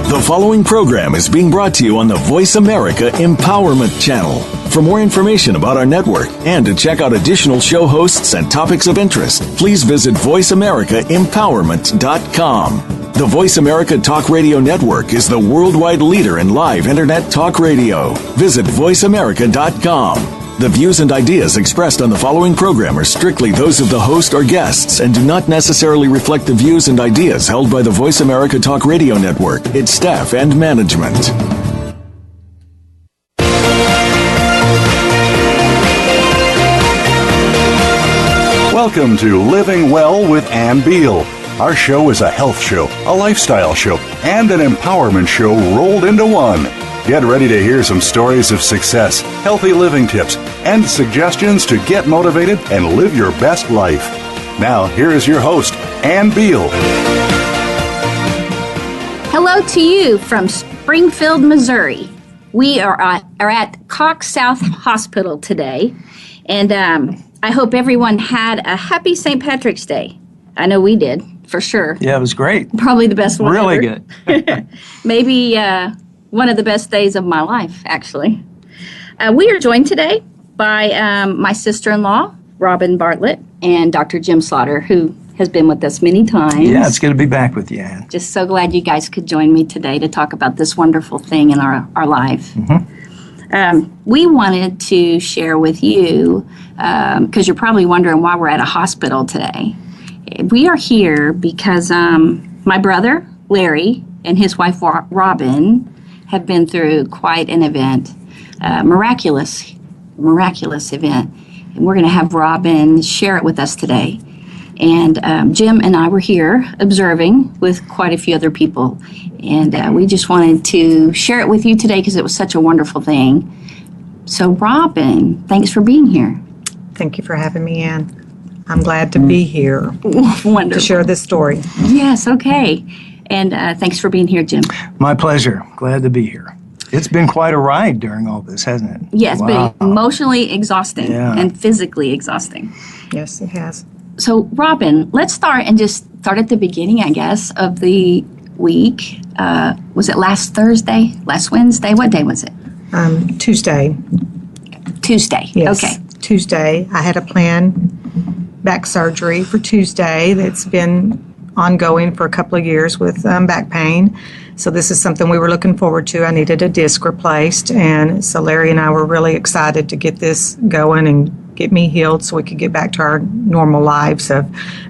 The following program is being brought to you on the Voice America Empowerment Channel. For more information about our network and to check out additional show hosts and topics of interest, please visit voiceamericaempowerment.com. The Voice America Talk Radio Network is the worldwide leader in live Internet talk radio. Visit voiceamerica.com. The views and ideas expressed on the following program are strictly those of the host or guests and do not necessarily reflect the views and ideas held by the Voice America Talk Radio Network, its staff, and management. Welcome to Living Well with Ann Beal. Our show is a health show, a lifestyle show, and an empowerment show rolled into one. Get ready to hear some stories of success, healthy living tips, and suggestions to get motivated and live your best life. Now, here is your host, Ann Beal. Hello to you from Springfield, Missouri. We are at Cox South Hospital today, and I hope everyone had a happy St. Patrick's Day. I know we did, for sure. Yeah, it was great. Probably the best one really ever. Good. Maybe one of the best days of my life, actually. We are joined today by my sister-in-law, Robin Bartlett, and Dr. Jim Slaughter, who has been with us many times. Yeah, it's good to be back with you, Ann. Just so glad you guys could join me today to talk about this wonderful thing in our life. Mm-hmm. We wanted to share with you, because you're probably wondering why we're at a hospital today. We are here because my brother, Larry, and his wife, Robin, have been through quite an event, miraculous event. And we're going to have Robin share it with us today. And Jim and I were here observing with quite a few other people. And we just wanted to share it with you today because it was such a wonderful thing. So Robin, thanks for being here. Thank you for having me, Ann. I'm glad to be here Wonderful. To share this story. Yes, okay. And thanks for being here, Jim. My pleasure. Glad to be here. It's been quite a ride during all this, hasn't it? Yes, Wow. but emotionally exhausting Yeah. and physically exhausting. Yes, it has. So, Robin, let's start at the beginning, I guess, of the week. Was it last Thursday? Last Wednesday? What day was it? Tuesday. Tuesday. Yes. Okay. Tuesday. I had a planned back surgery for Tuesday that's been ongoing for a couple of years with back pain. So this is something we were looking forward to. I needed a disc replaced, and so Larry and I were really excited to get this going and get me healed so we could get back to our normal lives of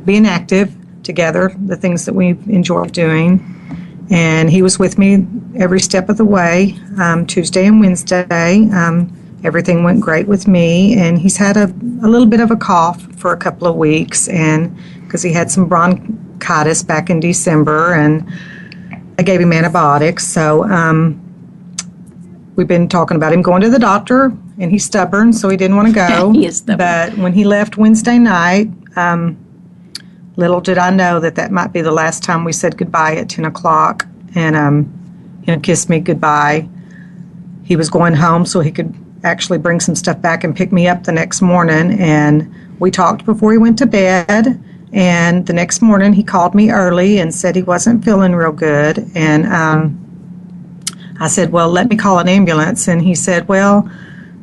being active together, the things that we enjoy doing. And he was with me every step of the way, Tuesday and Wednesday. Everything went great with me, and he's had a little bit of a cough for a couple of weeks, and because he had some bronchitis back in December, and I gave him antibiotics. So we've been talking about him going to the doctor, and he's stubborn, so he didn't want to go. He is stubborn. But when he left Wednesday night, little did I know that might be the last time we said goodbye at 10 o'clock, and kissed me goodbye. He was going home so he could actually bring some stuff back and pick me up the next morning, and we talked before he went to bed. And the next morning he called me early and said he wasn't feeling real good, and I said, well, let me call an ambulance. And he said, well,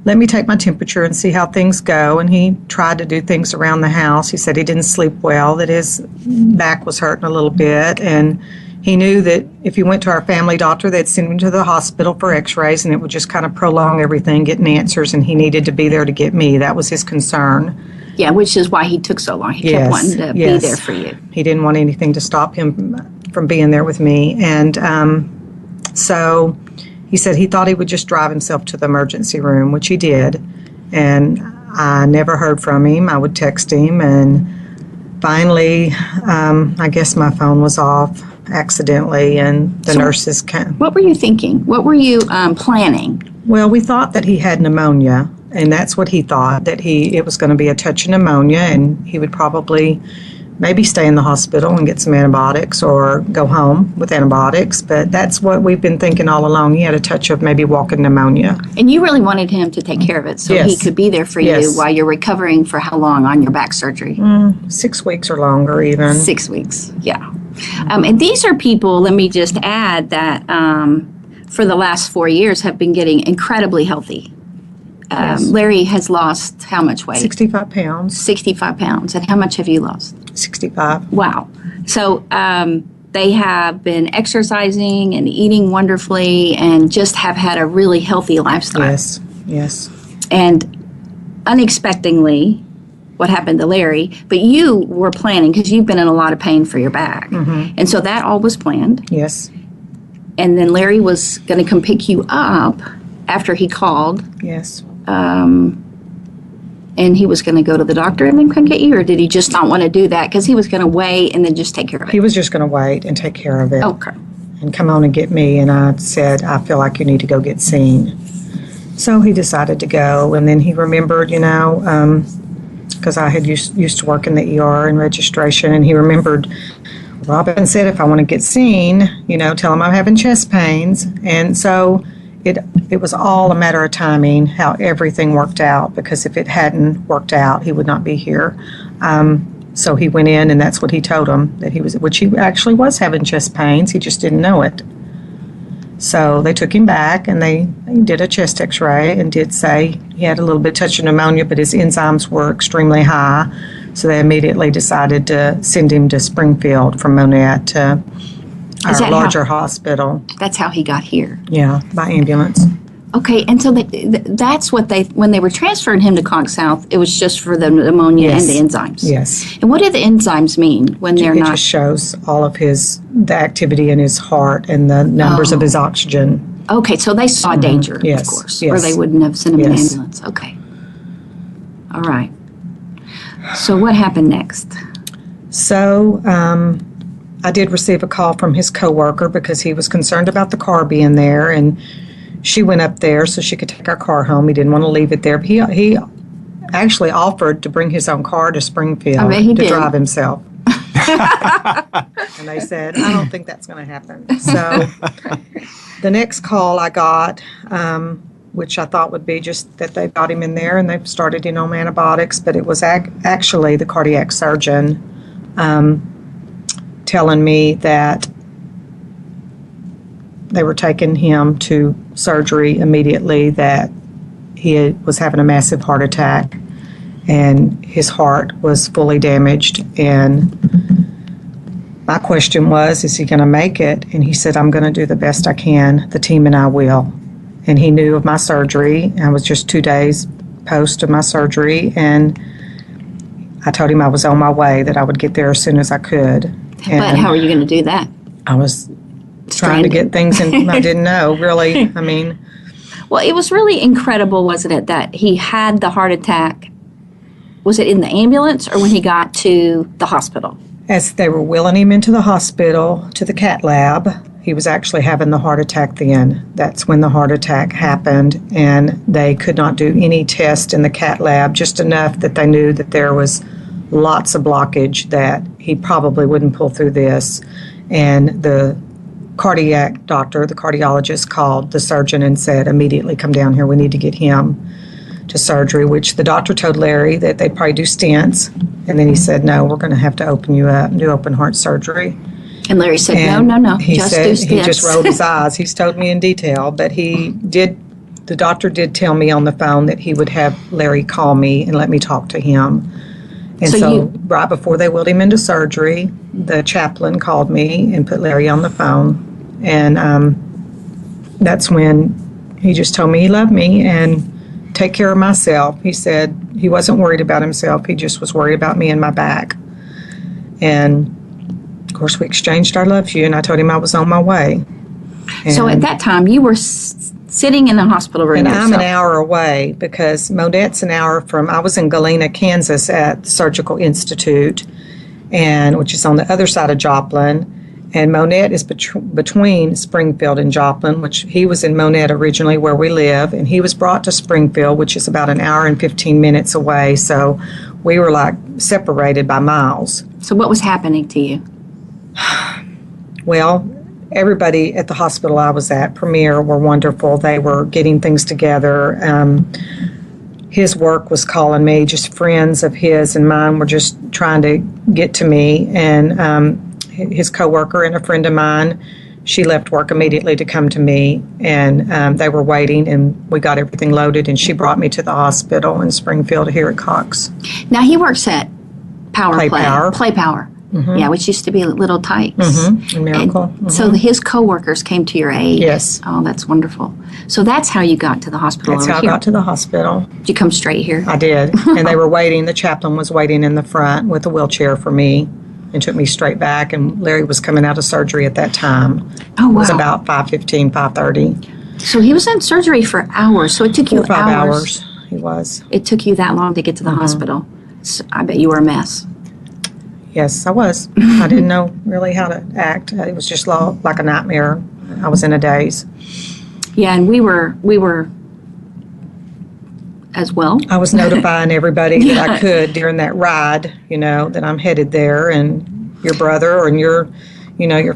let me take my temperature and see how things go. And he tried to do things around the house. He said he didn't sleep well, that his back was hurting a little bit, and he knew that if he went to our family doctor, they'd send him to the hospital for x-rays, and it would just kind of prolong everything, getting answers, and he needed to be there to get me. That was his concern. Yeah, which is why he took so long. He kept wanting to be there for you. He didn't want anything to stop him from being there with me. And so he said he thought he would just drive himself to the emergency room, which he did. And I never heard from him. I would text him, and finally, I guess my phone was off accidentally, and the nurses came. What were you thinking? What were you planning? Well, we thought that he had pneumonia, and that's what he thought, that it was going to be a touch of pneumonia, and he would probably maybe stay in the hospital and get some antibiotics or go home with antibiotics. But that's what we've been thinking all along. He had a touch of maybe walking pneumonia. And you really wanted him to take care of it so Yes. he could be there for you while you're recovering for how long on your back surgery? 6 weeks or longer even. 6 weeks, yeah. And these are people, let me just add that for the last 4 years have been getting incredibly healthy. Yes. Larry has lost how much weight? 65 pounds. 65 pounds. And how much have you lost? 65. Wow. So they have been exercising and eating wonderfully and just have had a really healthy lifestyle. Yes, yes. And unexpectedly, what happened to Larry, but you were planning because you've been in a lot of pain for your back. And so that all was planned. Yes, And then Larry was going to come pick you up after he called, yes. and he was going to go to the doctor and then come get you, or did he just not want to do that because he was going to wait and then just take care of it? He was just going to wait and take care of it. Okay. And come on and get me. And I said, I feel like you need to go get seen. So he decided to go. And then he remembered, because I had used to work in the ER and registration, and he remembered Robin said if I want to get seen, tell him I'm having chest pains. And so it was all a matter of timing how everything worked out, because if it hadn't worked out, he would not be here. So he went in, and that's what he told him, which he actually was having chest pains. He just didn't know it. So they took him back, and they did a chest x-ray and did say he had a little bit of touch of pneumonia, but his enzymes were extremely high. So they immediately decided to send him to Springfield from Monette to our larger hospital. That's how he got here. Yeah, by ambulance. Okay, and so that's what when they were transferring him to Cox South, it was just for the pneumonia and the enzymes. Yes. And what do the enzymes mean when they're it not? It just shows all of the activity in his heart and the numbers of his oxygen. Okay, so they saw danger, Yes, of course, yes. or they wouldn't have sent him in an Yes. ambulance. Okay. All right. So what happened next? So I did receive a call from his coworker because he was concerned about the car being there, and she went up there so she could take our car home. He didn't want to leave it there. But he actually offered to bring his own car to Springfield I bet he did. drive himself. And they said, I don't think that's going to happen. So the next call I got, which I thought would be just that they got him in there and they've started him on antibiotics, but it was actually the cardiac surgeon telling me that they were taking him to surgery immediately, that he was having a massive heart attack and his heart was fully damaged. And my question was, is he going to make it? And he said, I'm going to do the best I can. The team and I will. And he knew of my surgery. I was just 2 days post of my surgery, and I told him I was on my way, that I would get there as soon as I could. And But how are you going to do that? I was trying to get things, and I didn't know, really. I mean, Well, it was really incredible, wasn't it, that he had the heart attack? Was it in the ambulance or when he got to the hospital? as they were wheeling him into the hospital to the cath lab, he was actually having the heart attack then. That's when the heart attack happened, and they could not do any test in the cath lab, just enough that they knew that there was lots of blockage, that he probably wouldn't pull through this. And the cardiac doctor, the cardiologist, called the surgeon and said, immediately come down here, we need to get him to surgery, which the doctor told Larry that they'd probably do stents. And then he said, no, we're going to have to open you up and do open heart surgery. And Larry said, And no, he just said, do stents. he just rolled his eyes. He's told me in detail, but the doctor did tell me on the phone that he would have Larry call me and let me talk to him. And so right before they wheeled him into surgery, the chaplain called me and put Larry on the phone. And that's when he just told me he loved me and take care of myself. He said he wasn't worried about himself. He just was worried about me and my back. And of course, we exchanged our love you, and I told him I was on my way. So at that time, you were sitting in the hospital room And yourself. I'm an hour away because Monette's an hour from, I was in Galena, Kansas at the Surgical Institute, which is on the other side of Joplin. And Monette is between Springfield and Joplin, which he was in Monette originally where we live. And he was brought to Springfield, which is about an hour and 15 minutes away. So we were like separated by miles. So what was happening to you? Well, everybody at the hospital I was at, Premier, were wonderful. They were getting things together. His work was calling me. Just friends of his and mine were just trying to get to me. And his coworker and a friend of mine. She left work immediately to come to me, and they were waiting, and we got everything loaded, and she brought me to the hospital in Springfield here at Cox. Now, he works at Play Power. Mm-hmm. Yeah, which used to be Little Tykes. In Miracle. And so his coworkers came to your aid. Yes. Oh, that's wonderful. So that's how you got to the hospital. That's over how here. I got to the hospital. Did you come straight here? I did. And they were waiting. The chaplain was waiting in the front with a wheelchair for me and took me straight back. And Larry was coming out of surgery at that time. Oh, wow. It was about 5:15, 5:30. So he was in surgery for hours. So it took you 4 or 5 hours. He was. It took you that long to get to the hospital. So I bet you were a mess. Yes, I was. I didn't know really how to act. It was just like a nightmare. I was in a daze. Yeah, and we were as well. I was notifying everybody that I could during that ride, that I'm headed there, and your brother and your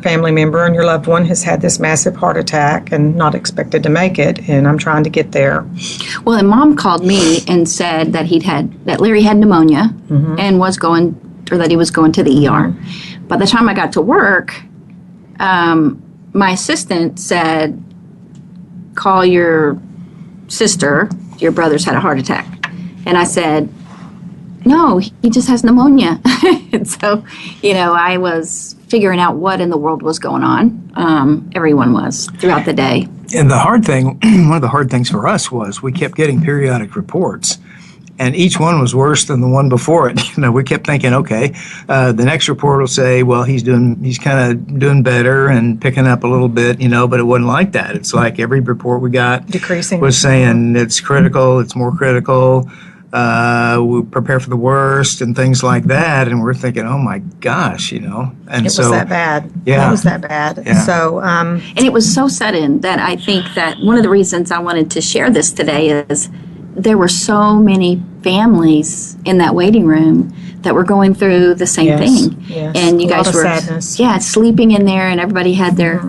family member and your loved one has had this massive heart attack and not expected to make it, and I'm trying to get there. Well, and Mom called me and said that that Larry had pneumonia and that he was going to the ER. By the time I got to work, my assistant said, call your sister, your brother's had a heart attack. And I said, no, he just has pneumonia. And so, I was figuring out what in the world was going on. Everyone was throughout the day. And the hard thing, one of the hard things for us was we kept getting periodic reports. And each one was worse than the one before it. We kept thinking, okay, the next report will say, well, he's kind of doing better and picking up a little bit, but it wasn't like that. It's like every report we got decreasing was saying it's critical, it's more critical, we prepare for the worst and things like that. And we're thinking, oh my gosh, And it was that bad. Yeah. It was that bad. Yeah. So, and it was so sudden that I think that one of the reasons I wanted to share this today is there were so many families in that waiting room that were going through the same thing. Yes. And you A lot guys of were sadness. sleeping in there, and everybody had their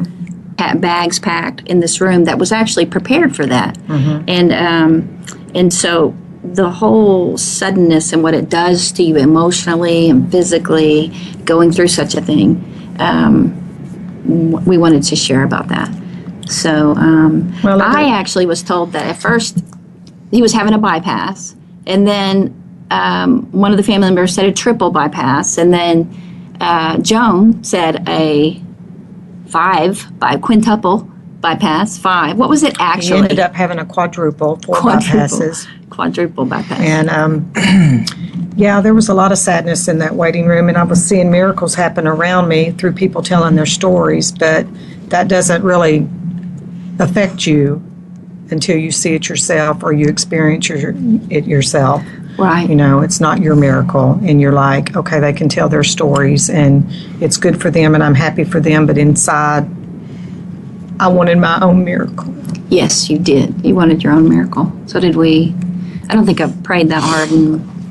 bags packed in this room that was actually prepared for that. And so the whole suddenness and what it does to you emotionally and physically going through such a thing, we wanted to share about that. So I actually was told that at first he was having a bypass, and then one of the family members said a triple bypass, and then Joan said a quintuple bypass, 5. What was it actually? He ended up having a quadruple, 4 bypasses. Quadruple bypass. And there was a lot of sadness in that waiting room, and I was seeing miracles happen around me through people telling their stories, but that doesn't really affect you until you see it yourself or you experience it yourself. Right. It's not your miracle, and you're like, okay, they can tell their stories, and it's good for them, and I'm happy for them, but inside, I wanted my own miracle. Yes, you did. You wanted your own miracle. So did we. I don't think I prayed that hard,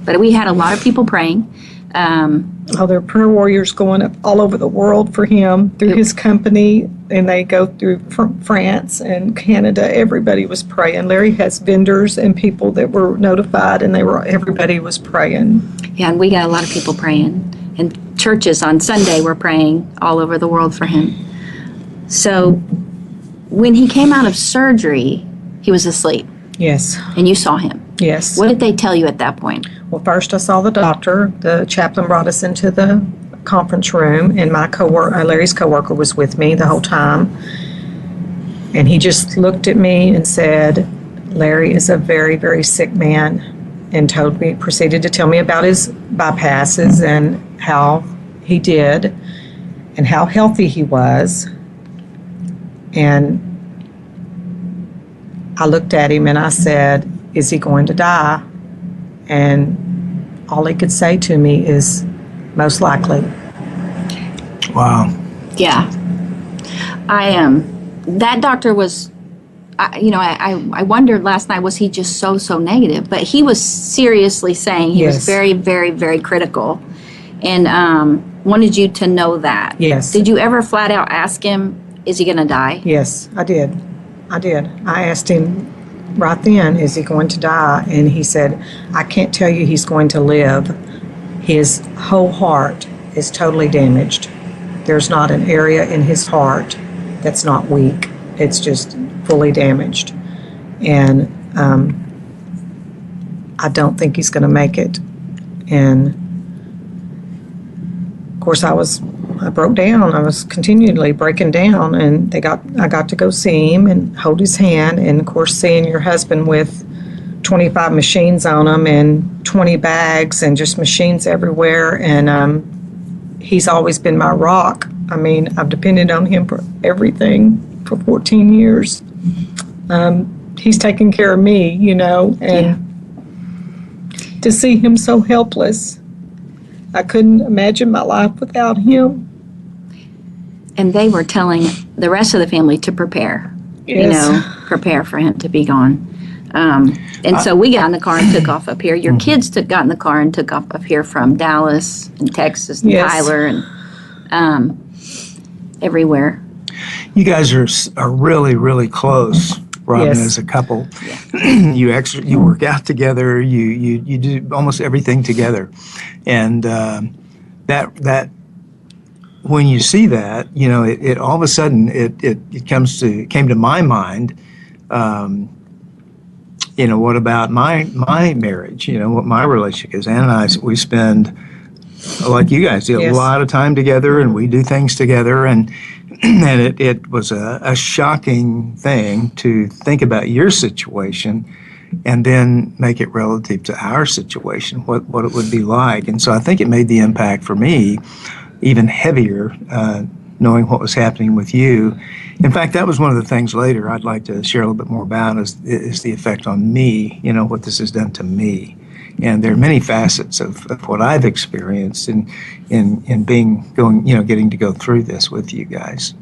but we had a lot of people praying. There are prayer warriors going up all over the world for him through his company, and they go through France and Canada. Everybody was praying. Larry has vendors and people that were notified, and everybody was praying. Yeah, and we got a lot of people praying, and churches on Sunday were praying all over the world for him. So when he came out of surgery, he was asleep, Yes. and you saw him. Yes. What did they tell you at that point? Well, first I saw the doctor. The chaplain brought us into the conference room, and my Larry's coworker was with me the whole time. And he just looked at me and said, Larry is a very, very sick man, and proceeded to tell me about his bypasses and how he did and how healthy he was. And I looked at him and I said, is he going to die? And all he could say to me is, most likely. Wow. Yeah. That doctor was, I wondered last night, was he just so negative? But he was seriously saying he was very, very, very critical, and wanted you to know that. Yes. Did you ever flat out ask him, is he going to die? Yes, I did. I asked him right then, is he going to die? And he said, I can't tell you he's going to live. His whole heart is totally damaged. There's not an area in his heart that's not weak. It's just fully damaged. And I don't think he's going to make it. And of course, I broke down. I was continually breaking down, and I got to go see him and hold his hand. And of course, seeing your husband with 25 machines on him and 20 bags and just machines everywhere. And he's always been my rock. I mean, I've depended on him for everything for 14 years. He's taken care of me, and to see him so helpless, I couldn't imagine my life without him. And they were telling the rest of the family to prepare, Yes. prepare for him to be gone. And so we got in the car and took off up here. Your kids got in the car and took off up here from Dallas and Texas and Yes. Tyler and everywhere. You guys are really, really close, Robin, Yes. as a couple. You work out together. You do almost everything together, and that when you see that, it all of a sudden it came to my mind. What about my marriage? What my relationship is. Ann and I, we spend, like you guys, do a Yes. lot of time together, and we do things together, and it was a shocking thing to think about your situation and then make it relative to our situation, what it would be like. And so I think it made the impact for me even heavier, knowing what was happening with you. In fact, that was one of the things later I'd like to share a little bit more about is the effect on me, what this has done to me. And there are many facets of what I've experienced in getting to go through this with you guys.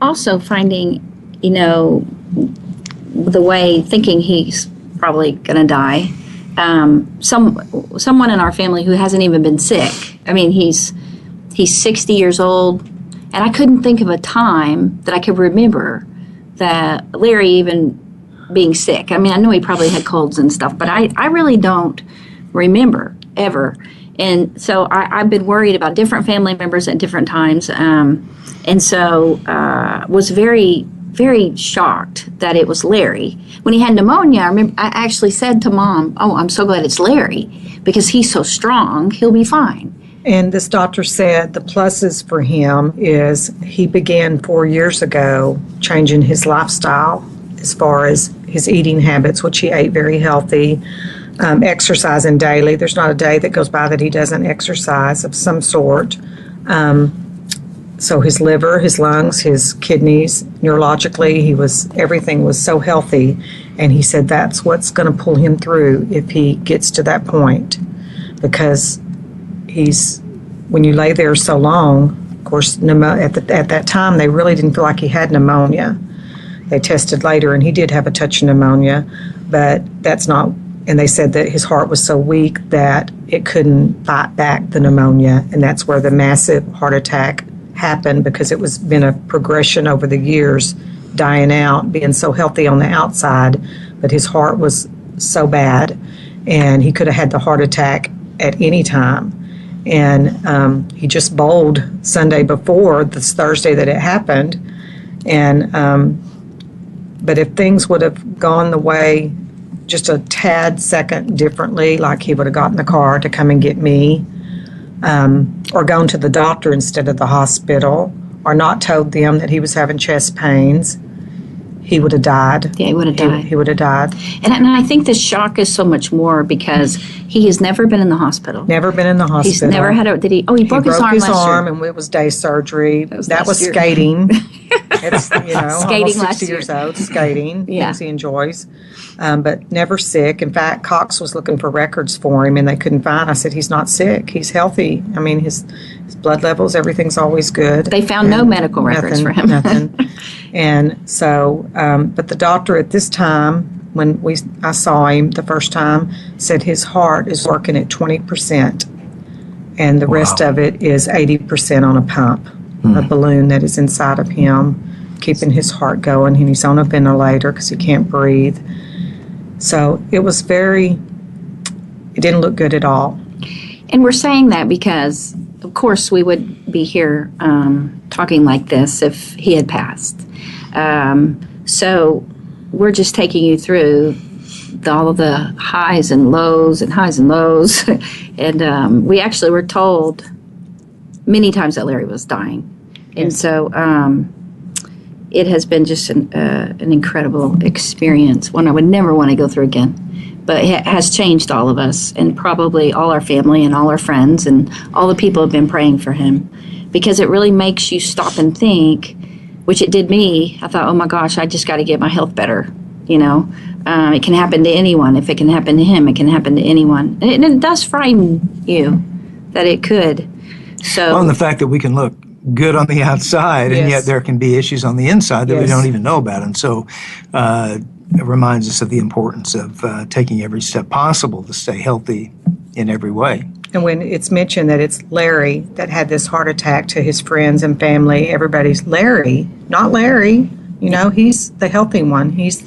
Also finding, the way thinking he's probably going to die. Someone in our family who hasn't even been sick. I mean, he's 60 years old, and I couldn't think of a time that I could remember that Larry even being sick. I mean, I know he probably had colds and stuff, but I really don't remember ever. And so I've been worried about different family members at different times, and so was very, very shocked that it was Larry. When he had pneumonia, I remember I actually said to Mom, "Oh, I'm so glad it's Larry because he's so strong, he'll be fine." And this doctor said the pluses for him is he began 4 years ago changing his lifestyle as far as his eating habits, which he ate very healthy, exercising daily. There's not a day that goes by that he doesn't exercise of some sort. So his liver, his lungs, his kidneys, neurologically, everything was so healthy. And he said that's what's going to pull him through if he gets to that point. Because when you lay there so long, of course, at that time, they really didn't feel like he had pneumonia. They tested later, and he did have a touch of pneumonia, but that's not, and they said that his heart was so weak that it couldn't fight back the pneumonia, and that's where the massive heart attack happened because it was been a progression over the years, dying out, being so healthy on the outside, but his heart was so bad, and he could have had the heart attack at any time. And he just bowled Sunday before, this Thursday that it happened. And but if things would have gone the way, just a tad second differently, like he would have gotten the car to come and get me, or gone to the doctor instead of the hospital, or not told them that he was having chest pains, he would have died. Yeah, he would have died. He would have died. And I think the shock is so much more because he has never been in the hospital. Never been in the hospital. He's never had he broke his arm last year. And it was day surgery. That was last year. skating. It's, Skating almost last 60 year. years old, skating, Yeah. things he enjoys, but never sick. In fact, Cox was looking for records for him, and they couldn't find. I said, he's not sick. He's healthy. I mean, his blood levels, everything's always good. They found no medical records for him. Nothing. And so, but the doctor at this time, when I saw him the first time, said his heart is working at 20%, and the rest of it is 80% on a pump, a balloon that is inside of him, keeping his heart going, and he's on a ventilator because he can't breathe. So it didn't look good at all. And we're saying that because of course, we would be here talking like this if he had passed. So we're just taking you through all of the highs and lows and highs and lows. And we actually were told many times that Larry was dying. And so it has been just an incredible experience, one I would never want to go through again. But it has changed all of us, and probably all our family and all our friends and all the people have been praying for him, because it really makes you stop and think, which it did me. I thought, oh my gosh, I just got to get my health better. It can happen to anyone. If it can happen to him, it can happen to anyone. And it does frighten you that it could. So, Well, and the fact that we can look good on the outside, and yet there can be issues on the inside that we don't even know about. And so it reminds us of the importance of taking every step possible to stay healthy in every way. And when it's mentioned that it's Larry that had this heart attack, to his friends and family, everybody's Larry, not Larry. He's the healthy one. He's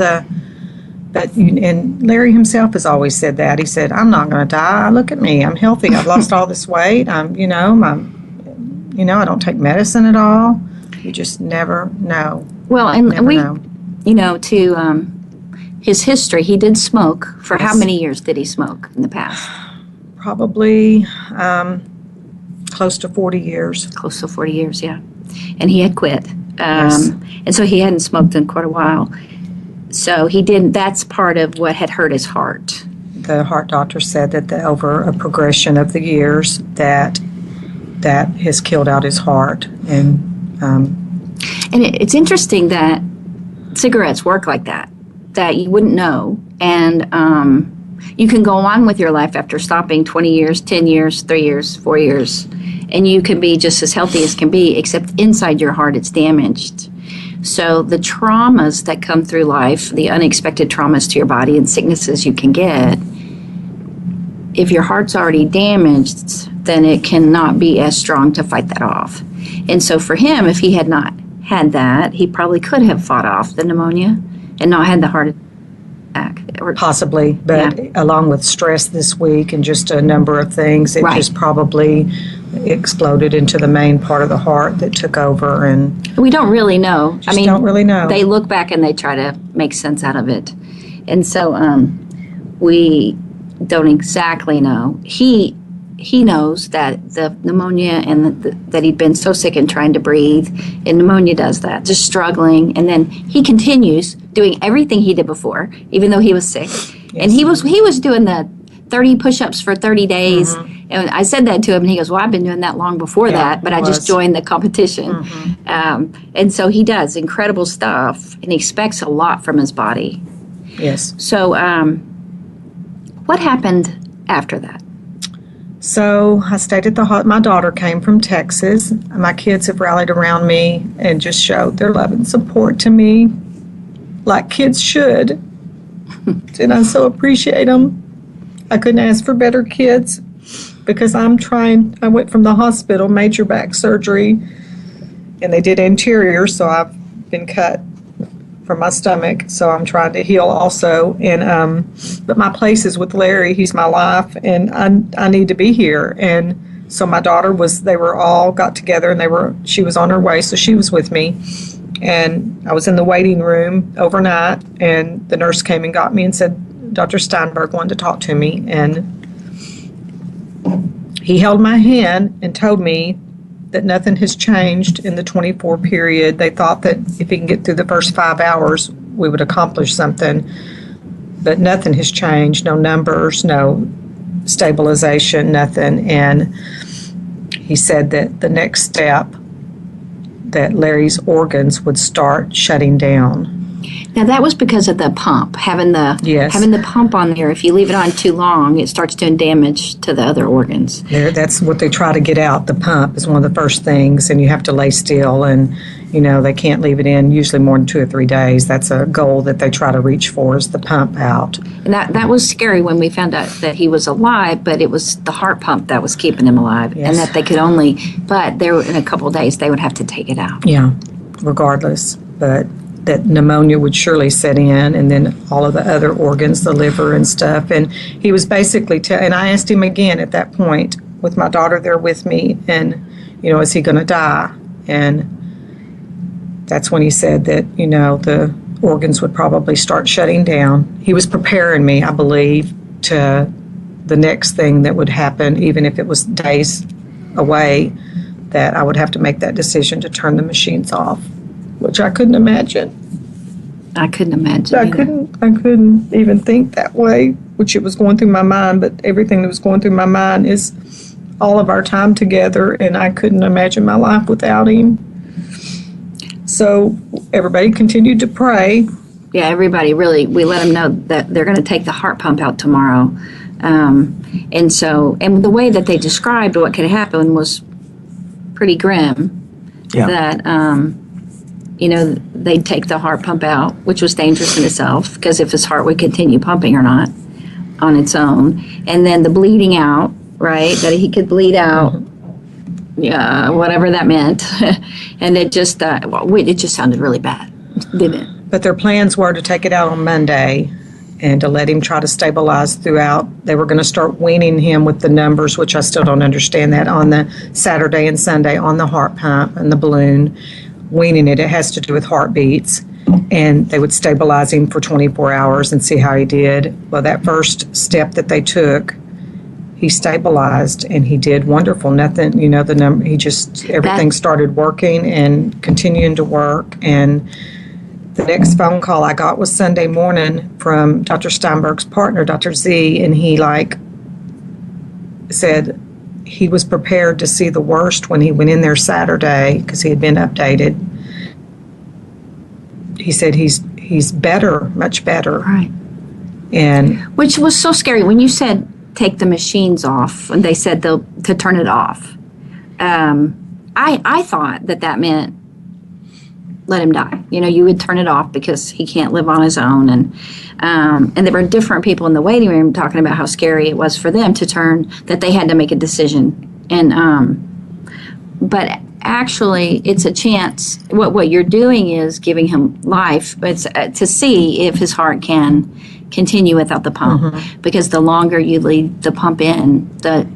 and Larry himself has always said that. He said, "I'm not going to die. Look at me. I'm healthy. I've lost all this weight. I don't take medicine at all." You just never know. Well, and to his history, he did smoke. For how many years did he smoke in the past? Probably close to 40 years. Close to 40 years, yeah. And he had quit. And so he hadn't smoked in quite a while. So he didn't, that's part of what had hurt his heart. The heart doctor said that over a progression of the years that has killed out his heart. And it's interesting that cigarettes work like that you wouldn't know. And you can go on with your life after stopping 20 years, 10 years, 3 years, 4 years, and you can be just as healthy as can be, except inside your heart it's damaged. So the traumas that come through life, the unexpected traumas to your body and sicknesses you can get, if your heart's already damaged, then it cannot be as strong to fight that off. And so for him, if he had not had that, he probably could have fought off the pneumonia and not had the heart attack. Possibly, but along with stress this week and just a number of things, it just probably exploded into the main part of the heart that took over. And we don't really know. Don't really know. They look back and they try to make sense out of it. And so we don't exactly know. He knows that the pneumonia and that he'd been so sick and trying to breathe, and pneumonia does that, just struggling. And then he continues doing everything he did before, even though he was sick. Yes. And he was doing the 30 push-ups for 30 days. Mm-hmm. And I said that to him, and he goes, well, I've been doing that long before that, but I just joined the competition. Mm-hmm. And so he does incredible stuff, and he expects a lot from his body. Yes. So what happened after that? So I stayed at the hospital. My daughter came from Texas. My kids have rallied around me and just showed their love and support to me like kids should. And I so appreciate them. I couldn't ask for better kids because I went from the hospital, major back surgery, and they did anterior, so I've been cut from my stomach, so I'm trying to heal also. And but my place is with Larry. He's my life, and I need to be here. And so my daughter they were all got together, and she was on her way, so she was with me. And I was in the waiting room overnight, and the nurse came and got me and said, Dr. Steinberg wanted to talk to me, and he held my hand and told me that nothing has changed in the 24 period. They thought that if he can get through the first 5 hours, we would accomplish something, but nothing has changed, no numbers, no stabilization, nothing. And he said that the next step, that Larry's organs would start shutting down. Now that was because of the pump, having the pump on there. If you leave it on too long, it starts doing damage to the other organs. That's what they try to get out. The pump is one of the first things, and you have to lay still, and they can't leave it in usually more than 2 or 3 days. That's a goal that they try to reach for, is the pump out. And that was scary when we found out that he was alive, but it was the heart pump that was keeping him alive, and that they could only, but there in a couple of days they would have to take it out. Yeah, regardless, but that pneumonia would surely set in, and then all of the other organs, the liver and stuff. And he was basically, and I asked him again at that point, with my daughter there with me, and, is he going to die? And that's when he said that, the organs would probably start shutting down. He was preparing me, I believe, to the next thing that would happen, even if it was days away, that I would have to make that decision to turn the machines off, which I couldn't imagine. I couldn't imagine. I couldn't even think that way, which it was going through my mind, but everything that was going through my mind is all of our time together, and I couldn't imagine my life without him. So everybody continued to pray. Yeah, everybody really, we let them know that they're going to take the heart pump out tomorrow. And the way that they described what could happen was pretty grim. Yeah. That, they'd take the heart pump out, which was dangerous in itself, because if his heart would continue pumping or not on its own. And then the bleeding out, right, that he could bleed out, whatever that meant. And it just sounded really bad, didn't it? But their plans were to take it out on Monday and to let him try to stabilize throughout. They were going to start weaning him with the numbers, which I still don't understand that, on the Saturday and Sunday on the heart pump and the balloon. Weaning it has to do with heartbeats. And they would stabilize him for 24 hours and see how he did. Well, that first step that they took, he stabilized and he did wonderful. Nothing, the number, everything started working and continuing to work. And the next phone call I got was Sunday morning from Dr. Steinberg's partner, Dr. Z, and he said he was prepared to see the worst when he went in there Saturday because he had been updated. He said he's better, much better. Right. And which was so scary when you said take the machines off, and they said to turn it off. I thought that meant let him die. You would turn it off because he can't live on his own. And there were different people in the waiting room talking about how scary it was for them that they had to make a decision. And but actually, it's a chance. What you're doing is giving him life. It's to see if his heart can continue without the pump. Mm-hmm. Because the longer you leave the pump in,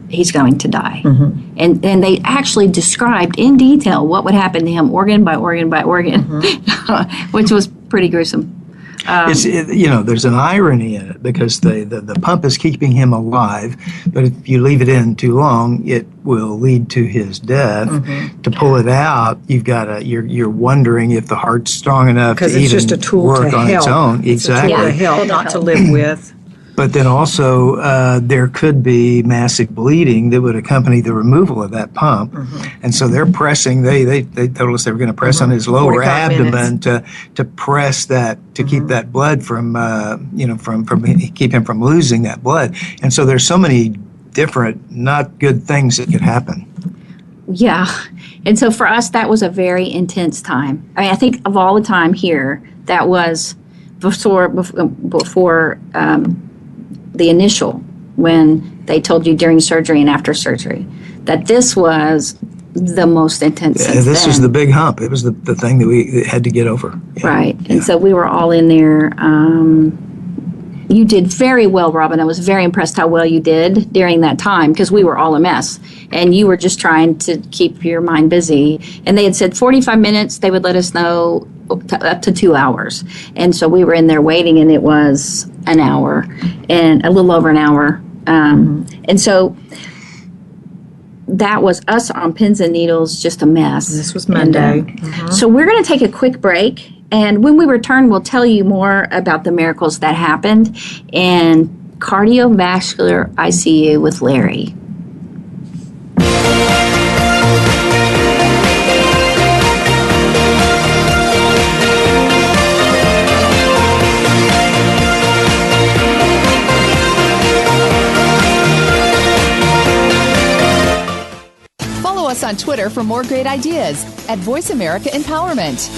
he's going to die. Mm-hmm. And they actually described in detail what would happen to him, organ by organ by organ, mm-hmm. which was pretty gruesome. There's an irony in it because the pump is keeping him alive, but if you leave it in too long, it will lead to his death. Mm-hmm. To pull it out, you're wondering if the heart's strong enough to even just a tool work to on help. its own. Exactly. Exactly. It's a tool to help, not to live with. But then also, there could be massive bleeding that would accompany the removal of that pump. Mm-hmm. And so they're pressing, they told us they were going to press on his lower abdomen to press that, to mm-hmm. keep that blood from keep him from losing that blood. And so there's so many different not good things that could happen. Yeah. And so for us, that was a very intense time. I think of all the time here, that was before the initial, when they told you during surgery and after surgery, that this was the most intense since this then. was the big hump. It was the thing that we had to get over. Yeah. Right. And so we were all in there. You did very well, Robin. I was very impressed how well you did during that time because we were all a mess. And you were just trying to keep your mind busy. And they had said 45 minutes, they would let us know up to 2 hours. And so we were in there waiting, and it was an hour and a little over an hour. And so that was us on pins and needles, just a mess. This was Monday. So we're going to take a quick break. And when we return, we'll tell you more about the miracles that happened in cardiovascular ICU with Larry. Follow us on Twitter for more great ideas at Voice America Empowerment.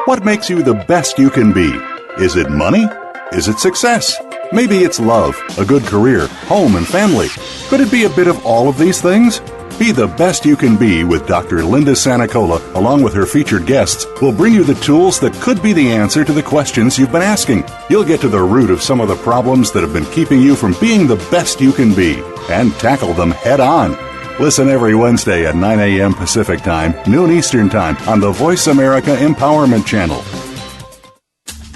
What makes you the best you can be? Is it money? Is it success? Maybe it's love, a good career, home, and family. Could it be a bit of all of these things? Be the Best You Can Be with Dr. Linda Sanicola, along with her featured guests, will bring you the tools that could be the answer to the questions you've been asking. You'll get to the root of some of the problems that have been keeping you from being the best you can be and tackle them head on. Listen every Wednesday at 9 a.m. Pacific Time, noon Eastern Time on the Voice America Empowerment Channel.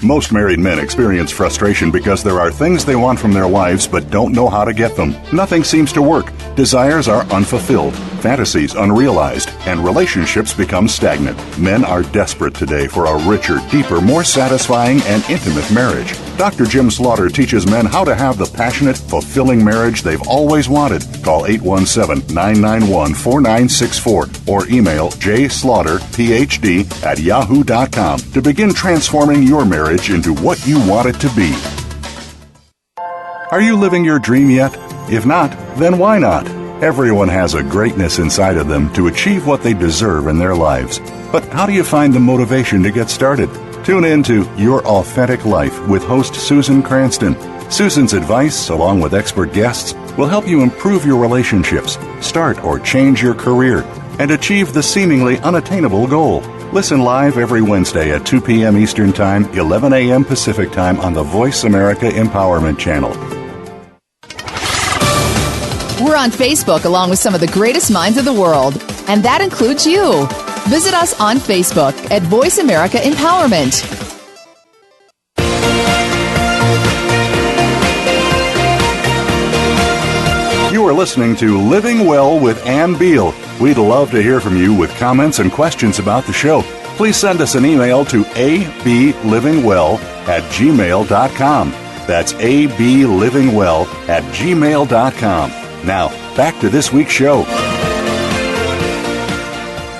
Most married men experience frustration because there are things they want from their wives but don't know how to get them. Nothing seems to work. Desires are unfulfilled, fantasies unrealized, and relationships become stagnant. Men are desperate today for a richer, deeper, more satisfying, and intimate marriage. Dr. Jim Slaughter teaches men how to have the passionate, fulfilling marriage they've always wanted. Call 817-991-4964 or email jslaughterphd@yahoo.com to begin transforming your marriage into what you want it to be. Are you living your dream yet? If not, then why not? Everyone has a greatness inside of them to achieve what they deserve in their lives. But how do you find the motivation to get started? Tune in to Your Authentic Life with host Susan Cranston. Susan's advice, along with expert guests, will help you improve your relationships, start or change your career, and achieve the seemingly unattainable goal. Listen live every Wednesday at 2 p.m. Eastern Time, 11 a.m. Pacific Time on the Voice America Empowerment Channel. We're on Facebook along with some of the greatest minds of the world, and that includes you. Visit us on Facebook at Voice America Empowerment. You are listening to Living Well with Ann Beal. We'd love to hear from you with comments and questions about the show. Please send us an email to ablivingwell@gmail.com. That's ablivingwell@gmail.com. Now, back to this week's show.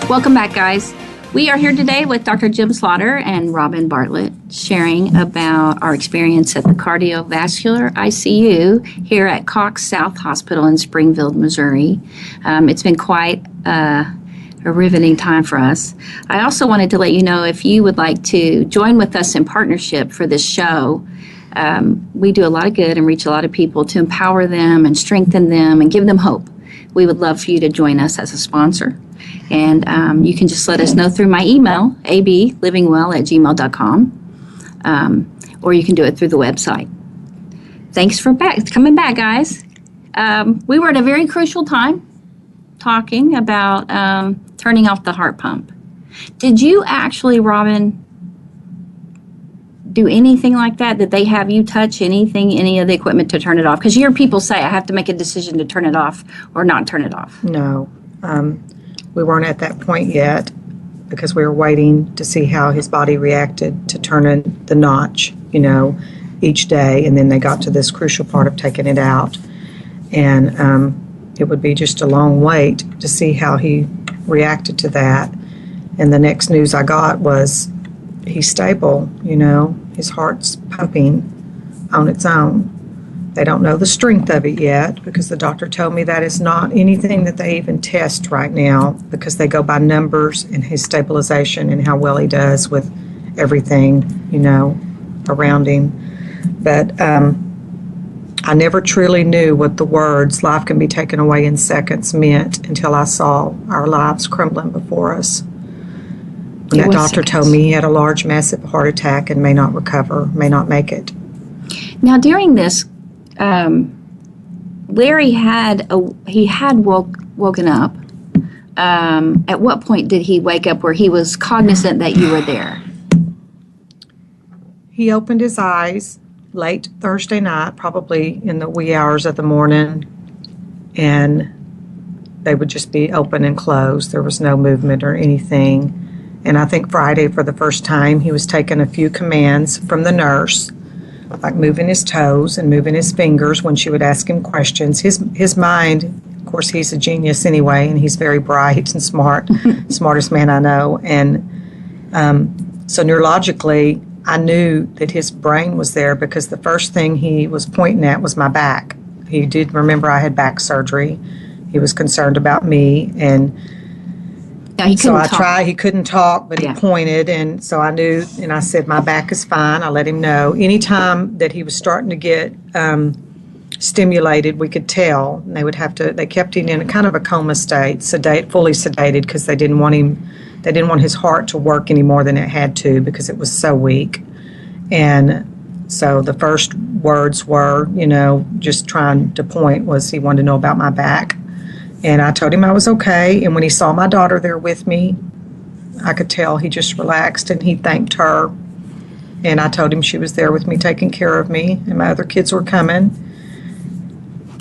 Welcome back, guys. We are here today with Dr. Jim Slaughter and Robin Bartlett sharing about our experience at the cardiovascular ICU here at Cox South Hospital in Springfield, Missouri. It's been quite a riveting time for us. I also wanted to let you know if you would like to join with us in partnership for this show. We do a lot of good and reach a lot of people to empower them and strengthen them and give them hope. We would love for you to join us as a sponsor. And you can just let us know through my email, ablivingwell@gmail.com, or you can do it through the website. Thanks for coming back, guys. We were at a very crucial time talking about turning off the heart pump. Did you actually, Robin, do anything like that? Did they have you touch anything, any of the equipment to turn it off? Because you hear people say, I have to make a decision to turn it off or not turn it off. No, we weren't at that point yet because we were waiting to see how his body reacted to turning the notch, each day. And then they got to this crucial part of taking it out. And it would be just a long wait to see how he reacted to that. And the next news I got was he's stable, his heart's pumping on its own. They don't know the strength of it yet because the doctor told me that is not anything that they even test right now because they go by numbers and his stabilization and how well he does with everything, around him. But I never truly knew what the words "life can be taken away in seconds" meant until I saw our lives crumbling before us. And that doctor told me he had a large, massive heart attack and may not recover, may not make it. Now, during this, Larry had woken up. At what point did he wake up where he was cognizant that you were there? He opened his eyes late Thursday night, probably in the wee hours of the morning, and they would just be open and closed. There was no movement or anything. And I think Friday, for the first time, he was taking a few commands from the nurse, like moving his toes and moving his fingers when she would ask him questions. His mind, of course, he's a genius anyway, and he's very bright and smart, smartest man I know. And so neurologically, I knew that his brain was there because the first thing he was pointing at was my back. He did remember I had back surgery. He was concerned about me, and Yeah, he couldn't talk. He couldn't talk, but he pointed, and so I knew, and I said, my back is fine. I let him know. Anytime that he was starting to get stimulated, we could tell. And they kept him in a kind of a coma state, fully sedated, because they didn't want his heart to work any more than it had to because it was so weak. And so the first words were, just trying to point, was he wanted to know about my back. And I told him I was okay. And when he saw my daughter there with me, I could tell he just relaxed and he thanked her. And I told him she was there with me, taking care of me, and my other kids were coming.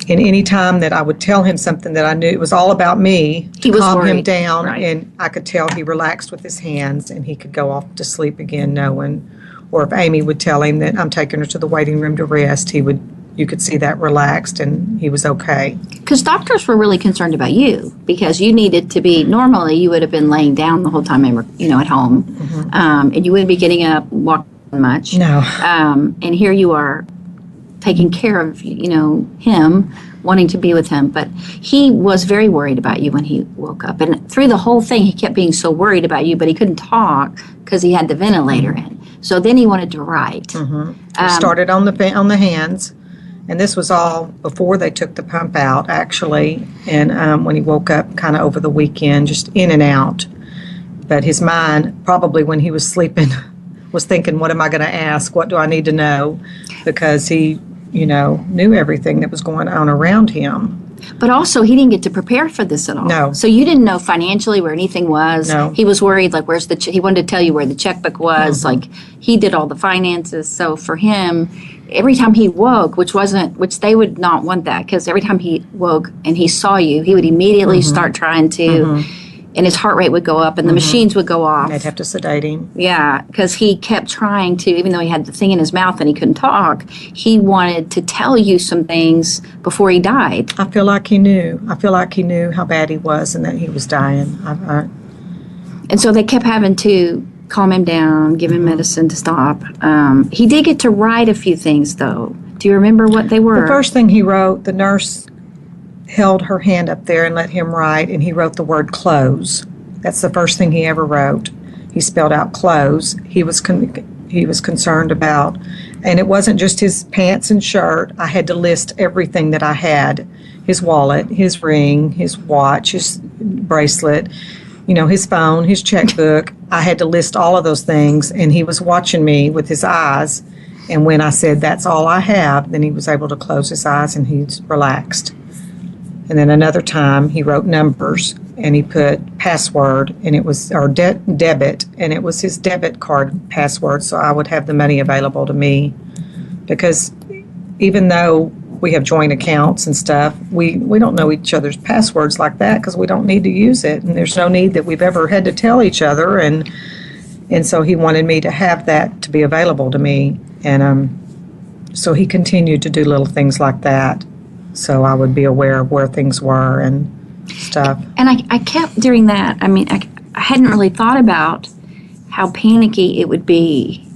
And any time that I would tell him something that I knew it was all about me, to calm him down, right. And I could tell he relaxed with his hands and he could go off to sleep again knowing. Or if Amy would tell him that I'm taking her to the waiting room to rest, you could see that relaxed and he was okay. Because doctors were really concerned about you because you needed to be, normally you would have been laying down the whole time, at home. Mm-hmm. And you wouldn't be getting up, walking much. No. And here you are taking care of, him, wanting to be with him. But he was very worried about you when he woke up. And through the whole thing, he kept being so worried about you, but he couldn't talk because he had the ventilator in. So then he wanted to write. Mm-hmm. He started on the hands. And this was all before they took the pump out, actually. And when he woke up kind of over the weekend, just in and out. But his mind, probably when he was sleeping, was thinking, what am I going to ask? What do I need to know? Because he, knew everything that was going on around him. But also, he didn't get to prepare for this at all. No. So you didn't know financially where anything was. No. He was worried, like, where's he wanted to tell you where the checkbook was. Mm-hmm. Like, he did all the finances. So for him, every time he woke, which they would not want that, because every time he woke and he saw you, he would immediately mm-hmm. start trying to, mm-hmm. and his heart rate would go up and the mm-hmm. machines would go off. They'd have to sedate him. Yeah, because he kept trying to, even though he had the thing in his mouth and he couldn't talk, he wanted to tell you some things before he died. I feel like he knew. I feel like he knew how bad he was and that he was dying. And so they kept having to calm him down, give him mm-hmm. medicine to stop. He did get to write a few things, though. Do you remember what they were? The first thing he wrote, the nurse held her hand up there and let him write, and he wrote the word clothes. That's the first thing he ever wrote. He spelled out clothes. He was concerned about, and it wasn't just his pants and shirt. I had to list everything that I had: his wallet, his ring, his watch, his bracelet, his phone, his checkbook. I had to list all of those things, and he was watching me with his eyes. And when I said, that's all I have, then he was able to close his eyes and he's relaxed. And then another time he wrote numbers and he put password, and it was our debit, and it was his debit card password, so I would have the money available to me. Because even though we have joint accounts and stuff, we don't know each other's passwords like that because we don't need to use it, and there's no need that we've ever had to tell each other. And so he wanted me to have that to be available to me. And so he continued to do little things like that, so I would be aware of where things were and stuff. And I kept during that, I hadn't really thought about how panicky it would be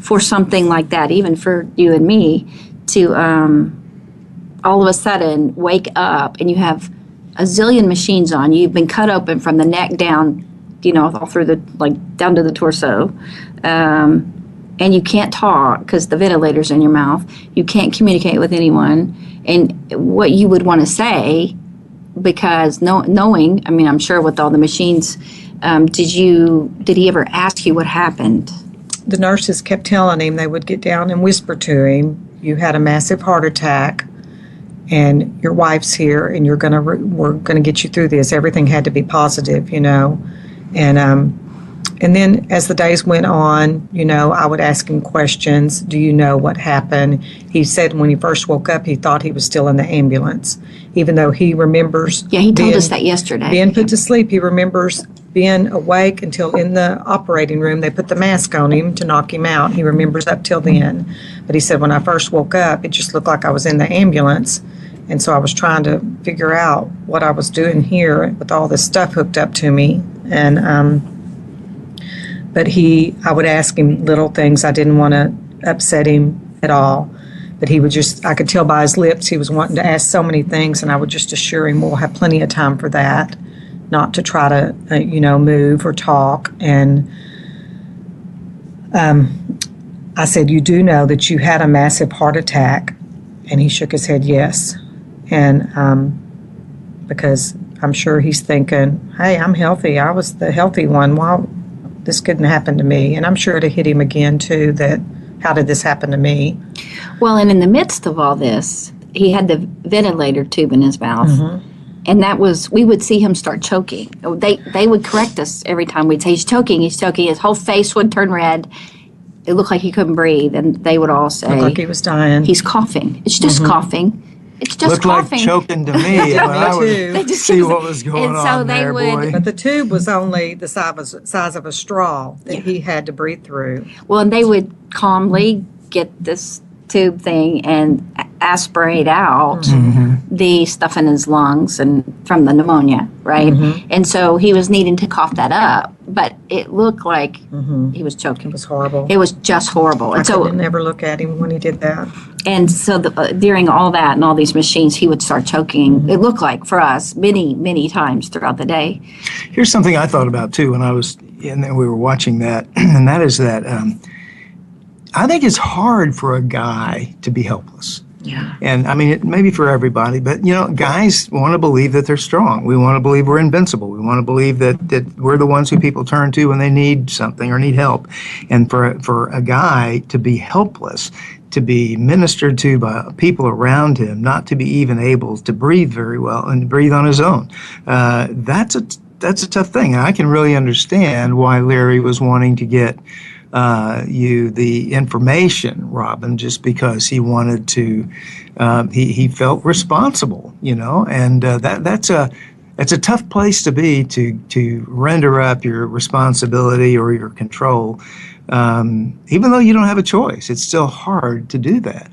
for something like that, even for you and me, to all of a sudden wake up and you have a zillion machines on you. You've been cut open from the neck down, all through down to the torso. And you can't talk because the ventilator's in your mouth. You can't communicate with anyone. And what you would want to say, because knowing, I'm sure with all the machines, did he ever ask you what happened? The nurses kept telling him, they would get down and whisper to him, you had a massive heart attack and your wife's here and we're gonna get you through this. Everything had to be positive, And then as the days went on, I would ask him questions. Do you know what happened? He said when he first woke up, he thought he was still in the ambulance, even though he remembers. Yeah, he told us that yesterday. Being put to sleep, he remembers being awake until in the operating room. They put the mask on him to knock him out. He remembers up till then. But he said when I first woke up, it just looked like I was in the ambulance. And so I was trying to figure out what I was doing here with all this stuff hooked up to me. And but I would ask him little things. I didn't want to upset him at all. But he would I could tell by his lips he was wanting to ask so many things, and I would just assure him we'll have plenty of time for that, not to try to, move or talk. And I said, you do know that you had a massive heart attack And he shook his head yes. And because I'm sure he's thinking, hey, I'm healthy. I was the healthy one. Well, this couldn't happen to me. And I'm sure it hit him again, too, that how did this happen to me? Well, and in the midst of all this, he had the ventilator tube in his mouth. Mm-hmm. And that was, we would see him start choking. They would correct us every time we'd say, he's choking. His whole face would turn red. It looked like he couldn't breathe. And they would all say, Looked like he was dying. he's coughing. It's just coughing. It's just Looked coughing. like choking to me. Me I too. would see what was going And so on they there, would- boy. But the tube was only the size of a straw that he had to breathe through. Well, and they would calmly get this tube thing and aspirate out the stuff in his lungs and from the pneumonia, right? And so he was needing to cough that up, but it looked like he was choking. It was horrible. It was just horrible. I And so, could never look at him when he did that. and so during all that and all these machines, he would start choking. It looked like for us many, many times throughout the day. Here's something I thought about too when I was in there. We were watching that, and that is that I think it's hard for a guy to be helpless. Yeah. And I mean, it may be for everybody, but guys want to believe that they're strong. We want to believe we're invincible. We want to believe that we're the ones who people turn to when they need something or need help. And for a guy to be helpless, to be ministered to by people around him, not to be even able to breathe very well and breathe on his own, that's a tough thing. And I can really understand why Larry was wanting to get you the information, Robin, just because he wanted to. He felt responsible, and that's a tough place to be to render up your responsibility or your control, even though you don't have a choice. It's still hard to do that.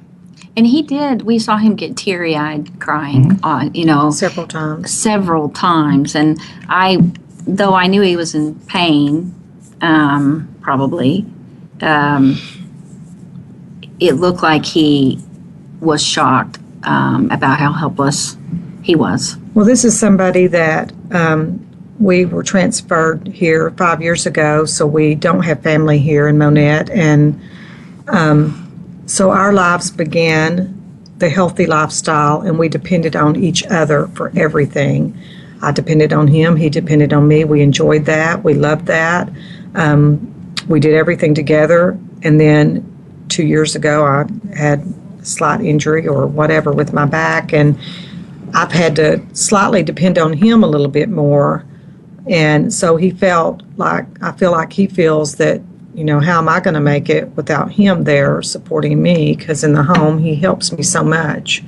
And he did. We saw him get teary-eyed crying on, Several times. several times. And though I knew he was in pain, probably, it looked like he was shocked about how helpless he was. Well, this is somebody that we were transferred here 5 years ago, so we don't have family here in Monette. And so our lives began the healthy lifestyle, and we depended on each other for everything. I depended on him. He depended on me. We enjoyed that. We loved that. We did everything together. And then 2 years ago, I had a slight injury or whatever with my back, and I've had to slightly depend on him a little bit more. And so I feel like he feels that, how am I going to make it without him there supporting me? Because in the home, he helps me so much.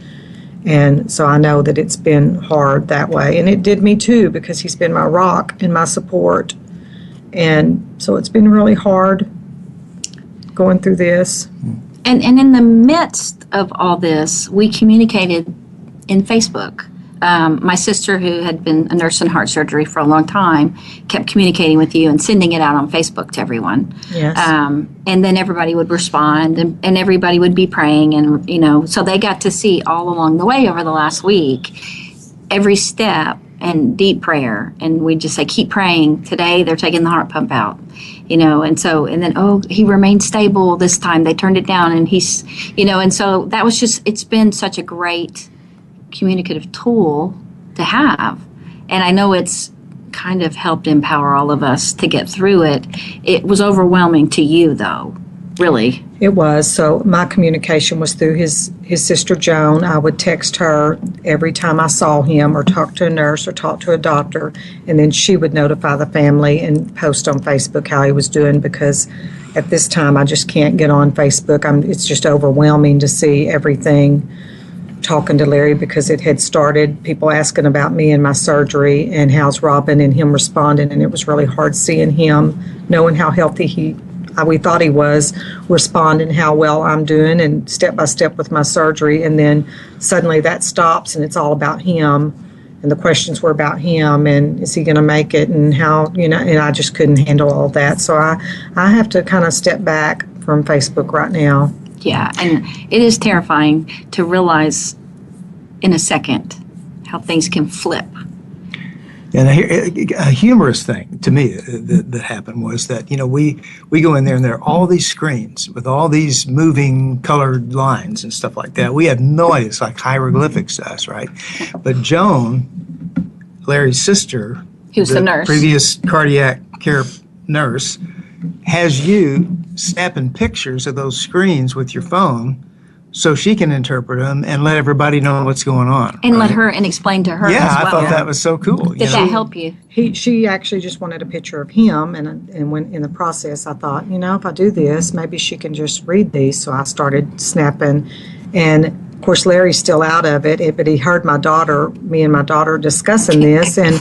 And so I know that it's been hard that way. And it did me too, because he's been my rock and my support. And so it's been really hard going through this. And in the midst of all this, we communicated in Facebook. My sister, who had been a nurse in heart surgery for a long time, kept communicating with you and sending it out on Facebook to everyone. Yes. And then everybody would respond, and everybody would be praying. And, so they got to see all along the way over the last week, every step and deep prayer. And we just say, keep praying. Today they're taking the heart pump out, and then, he remained stable this time. They turned it down, and he's, and so that was it's been such a great communicative tool to have. And I know it's kind of helped empower all of us to get through it. It was overwhelming to you, though, really. It was. So my communication was through his sister Joan. I would text her every time I saw him or talk to a nurse or talk to a doctor, and then she would notify the family and post on Facebook how he was doing, because at this time I just can't get on Facebook. It's just overwhelming to see everything. Talking to Larry, because it had started people asking about me and my surgery and how's Robin, and him responding, and it was really hard seeing him, knowing how healthy we thought he was, responding how well I'm doing and step by step with my surgery, and then suddenly that stops and it's all about him, and the questions were about him and is he going to make it, and how, and I just couldn't handle all that. So I have to kind of step back from Facebook right now. Yeah, and it is terrifying to realize in a second how things can flip. And a humorous thing to me that happened was that, we go in there and there are all these screens with all these moving colored lines and stuff like that. We have no idea. It's like hieroglyphics to us, right? But Joan, Larry's sister, who's the nurse, previous cardiac care nurse, has you snapping pictures of those screens with your phone so she can interpret them and let everybody know what's going on. And let her and explain to her. Yeah, as well. I thought that was so cool. Did that help you? She actually just wanted a picture of him, and when in the process, I thought, if I do this, maybe she can just read these. So I started snapping, and of course Larry's still out of it, but he heard me and my daughter discussing this, and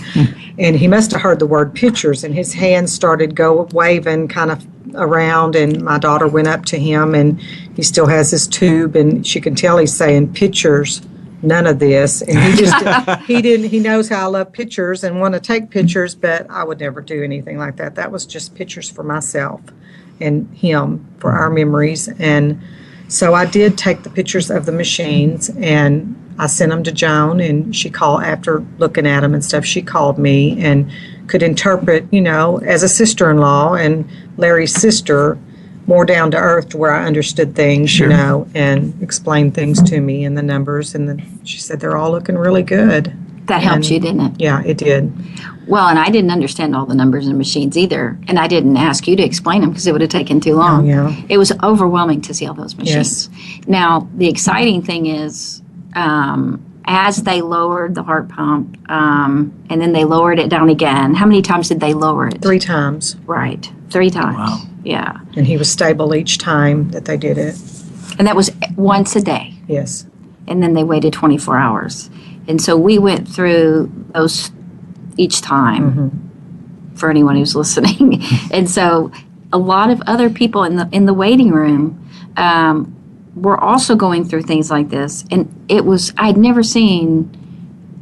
he must have heard the word pictures, and his hands started waving kind of around, and my daughter went up to him, and he still has his tube, and she can tell he's saying pictures, none of this, and he just he knows how I love pictures and want to take pictures, but I would never do anything like that. That was just pictures for myself and him for our memories. And so I did take the pictures of the machines, and I sent them to Joan, and she called after looking at them and stuff. She called me and could interpret, as a sister-in-law and Larry's sister, more down to earth to where I understood things, Sure. And explained things to me and the numbers. And then she said, they're all looking really good. That helped you, didn't it? Yeah, it did. Well, and I didn't understand all the numbers and machines either, and I didn't ask you to explain them because it would have taken too long. Oh, yeah. It was overwhelming to see all those machines. Yes. Now, the exciting thing is, as they lowered the heart pump, and then they lowered it down again, how many times did they lower it? 3 times. Right, 3 times. Wow. Yeah. And he was stable each time that they did it. And that was once a day. Yes. And then they waited 24 hours. And so we went through those each time for anyone who's listening. And so a lot of other people in the waiting room were also going through things like this. And I'd never seen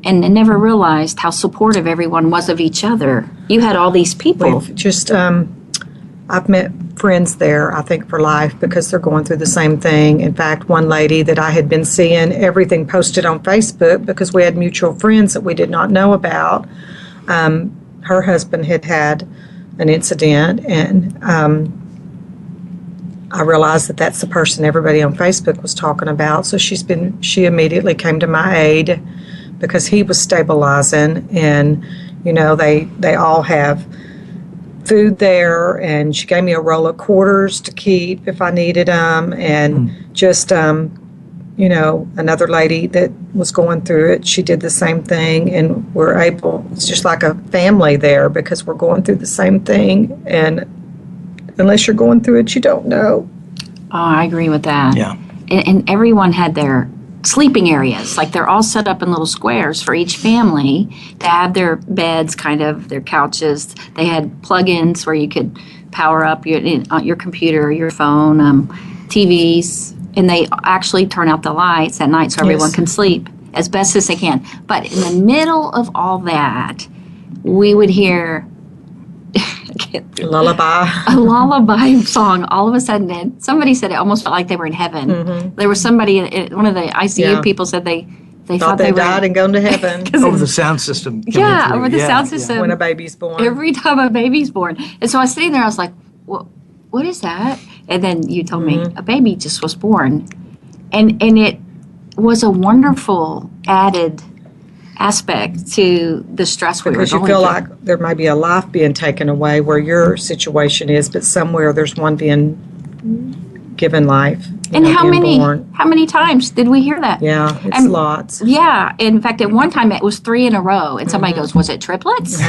and never realized how supportive everyone was of each other. You had all these people. We've just, I've met friends there, I think, for life because they're going through the same thing. In fact, one lady that I had been seeing everything posted on Facebook because we had mutual friends that we did not know about. Her husband had an incident, and I realized that that's the person everybody on Facebook was talking about. So she immediately came to my aid because he was stabilizing, and they all have food there, and she gave me a roll of quarters to keep if I needed them, and just another lady that was going through it, she did the same thing, and it's just like a family there because we're going through the same thing, and unless you're going through it, you don't know. Oh, I agree with that. Yeah. And everyone had their sleeping areas. Like they're all set up in little squares for each family to have their beds, their couches. They had plug-ins where you could power up your computer, your phone, TVs, and they actually turn out the lights at night so everyone can sleep as best as they can. But in the middle of all that, we would hear Lullaby. a lullaby song all of a sudden, and somebody said it almost felt like they were in heaven. There was somebody, one of the ICU people said they thought they died and gone to heaven. Over the sound system. Over the sound system. When a baby's born. Every time a baby's born. And so I was sitting there, I was like, what is that? And then you told me a baby just was born. And it was a wonderful added aspect to the stress we were going through. Because you feel like there might be a life being taken away where your situation is, but somewhere there's one being given life. And how many times did we hear that? Yeah, it's lots. Yeah. In fact, at one time it was 3 in a row, and somebody goes, "Was it triplets?"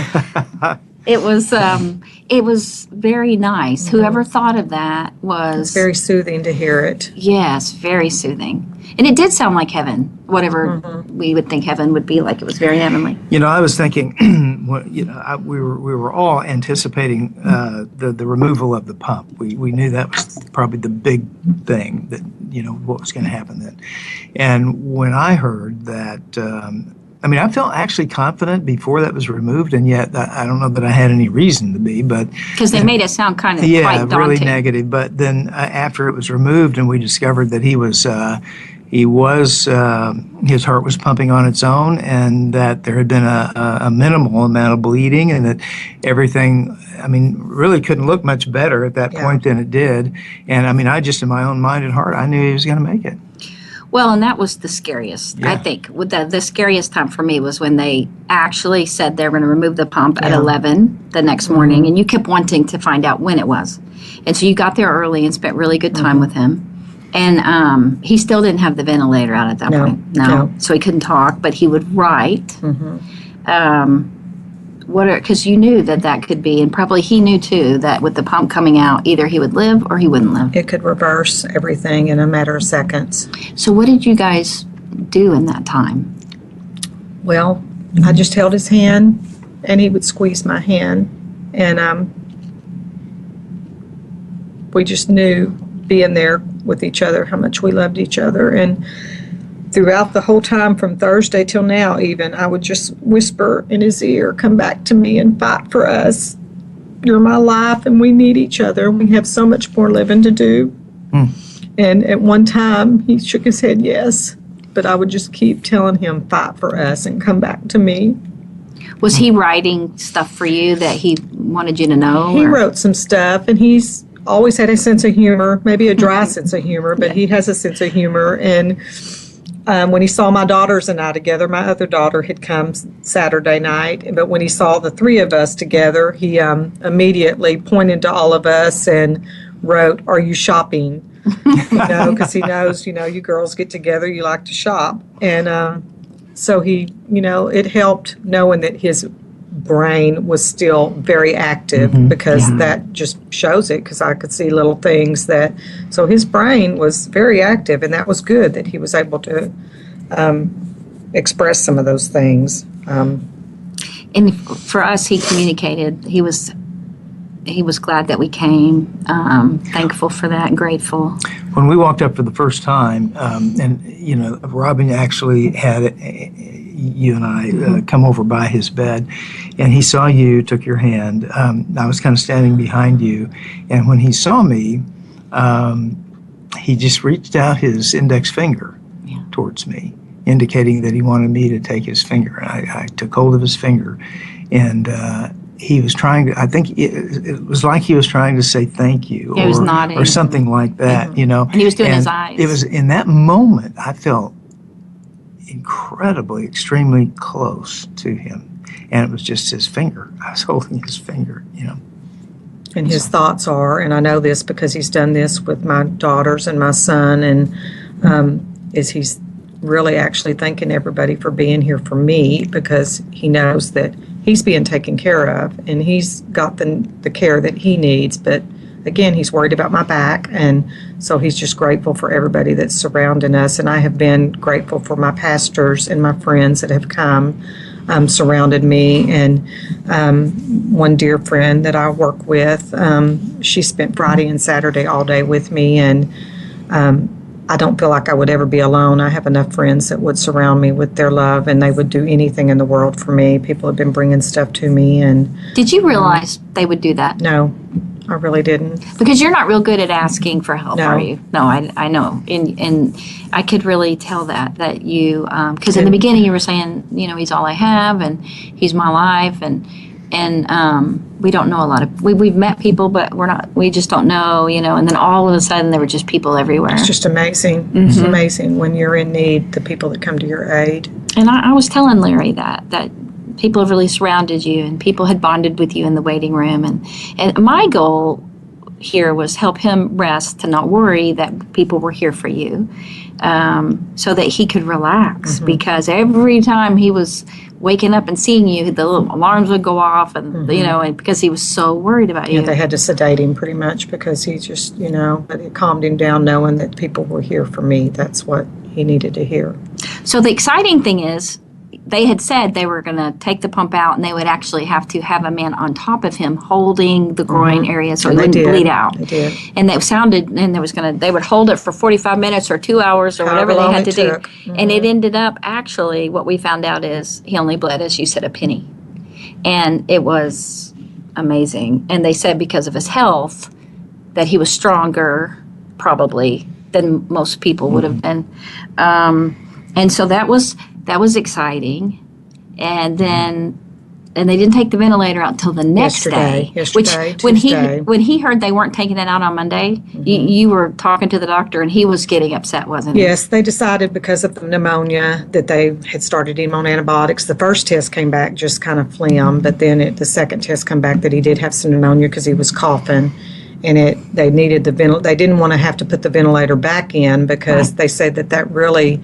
It was very nice. Whoever thought of that was It's very soothing to hear it. Yes, very soothing. And it did sound like heaven, whatever we would think heaven would be like. It was very heavenly. I was thinking, we were all anticipating the removal of the pump. We knew that was probably the big thing that, what was going to happen then. And when I heard that, I felt actually confident before that was removed, and yet I don't know that I had any reason to be, but because they made it sound kind of quite daunting. Really negative. But then after it was removed, and we discovered that he was he was his heart was pumping on its own, and that there had been a minimal amount of bleeding, and that everything, I mean, really couldn't look much better at that point than it did. And I mean, I just in my own mind and heart, I knew he was going to make it. Well, and that was the scariest. I think the scariest time for me was when they actually said they were going to remove the pump at 11 the next morning, and you kept wanting to find out when it was. And so you got there early and spent really good time with him. And he still didn't have the ventilator out at that point. No. So he couldn't talk, but he would write. Because you knew that could be, and probably he knew too, that with the pump coming out, either he would live or he wouldn't live. It could reverse everything in a matter of seconds. So what did you guys do in that time? Well, I just held his hand, and he would squeeze my hand, and we just knew, being there with each other, how much we loved each other. And throughout the whole time, from Thursday till now even, I would just whisper in his ear, come back to me and fight for us. You're my life, and we need each other. We have so much more living to do. And at one time, he shook his head yes, but I would just keep telling him, fight for us and come back to me. Was he writing stuff for you that he wanted you to know? He wrote some stuff, and he's always had a sense of humor, maybe a dry sense of humor, but he has a sense of humor. And when he saw my daughters and I together, my other daughter had come Saturday night, but when he saw the three of us together, he immediately pointed to all of us and wrote, "Are you shopping?" Because he knows, you girls get together, you like to shop. And so he, it helped knowing that his brain was still very active, because that just shows it, because I could see little things so his brain was very active, and that was good that he was able to express some of those things. And for us, he communicated. He was glad that we came, thankful for that, grateful. When we walked up for the first time, and Robin actually had you and I come over by his bed, and he saw you, took your hand. I was kind of standing behind you, and when he saw me, he just reached out his index finger towards me, indicating that he wanted me to take his finger. I took hold of his finger, and he was trying to, I think it was like he was trying to say thank you, he was nodding, or something like that, And he was doing his eyes. It was in that moment I felt incredibly, extremely close to him. And it was just his finger. I was holding his finger, And his thoughts are, and I know this because he's done this with my daughters and my son, and is he's really actually thanking everybody for being here for me, because he knows that he's being taken care of, and he's got the care that he needs. But again, he's worried about my back, and so he's just grateful for everybody that's surrounding us. And I have been grateful for my pastors and my friends that have come, surrounded me. And one dear friend that I work with, she spent Friday and Saturday all day with me, and I don't feel like I would ever be alone. I have enough friends that would surround me with their love, and they would do anything in the world for me. People have been bringing stuff to me. And did you realize they would do that? No, I really didn't. Because you're not real good at asking for help, No. are you? No, I know. And I could really tell that you, because in the beginning you were saying, he's all I have, and he's my life, and we don't know a lot of, we've met people, but we just don't know, and then all of a sudden there were just people everywhere. It's just amazing. It's amazing when you're in need, the people that come to your aid. And I was telling Larry that people have really surrounded you, and people had bonded with you in the waiting room. And my goal here was help him rest, to not worry that people were here for you, so that he could relax. Because every time he was waking up and seeing you, the little alarms would go off, and and because he was so worried about you. Yeah, they had to sedate him pretty much, because he just, but it calmed him down knowing that people were here for me. That's what he needed to hear. So the exciting thing is, they had said they were going to take the pump out, and they would actually have to have a man on top of him holding the groin area so And it they wouldn't did. bleed out. They did. And they sounded, and they would hold it for 45 minutes or 2 hours or However whatever they long had to it do. took. And it ended up, actually, what we found out is he only bled, as you said, a penny. And it was amazing. And they said because of his health that he was stronger, probably, than most people would have been. And so that was exciting. And then they didn't take the ventilator out until the next day. Yesterday, when he heard they weren't taking it out on Monday, you were talking to the doctor, and he was getting upset, wasn't he? Yes, they decided because of the pneumonia that they had started him on antibiotics. The first test came back just kind of phlegm, but then the second test came back that he did have some pneumonia because he was coughing, and they needed they didn't want to have to put the ventilator back in because they said that really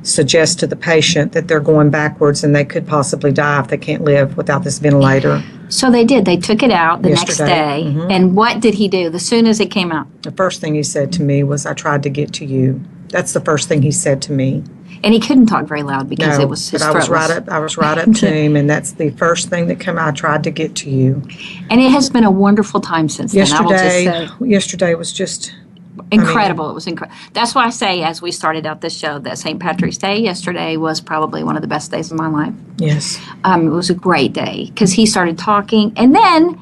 suggests to the patient that they're going backwards and they could possibly die if they can't live without this ventilator. So they did. They took it out the next Yesterday. day. And what did he do as soon as it came out? The first thing he said to me was, "I tried to get to you." That's the first thing he said to me. And he couldn't talk very loud because it was his but throat. I was right up to him, and that's the first thing that came out. I tried to get to you. And it has been a wonderful time since then, I will just say. Yesterday was just incredible. It was incredible. That's why I say, as we started out this show, that St. Patrick's Day yesterday was probably one of the best days of my life. Yes. It was a great day because he started talking. And then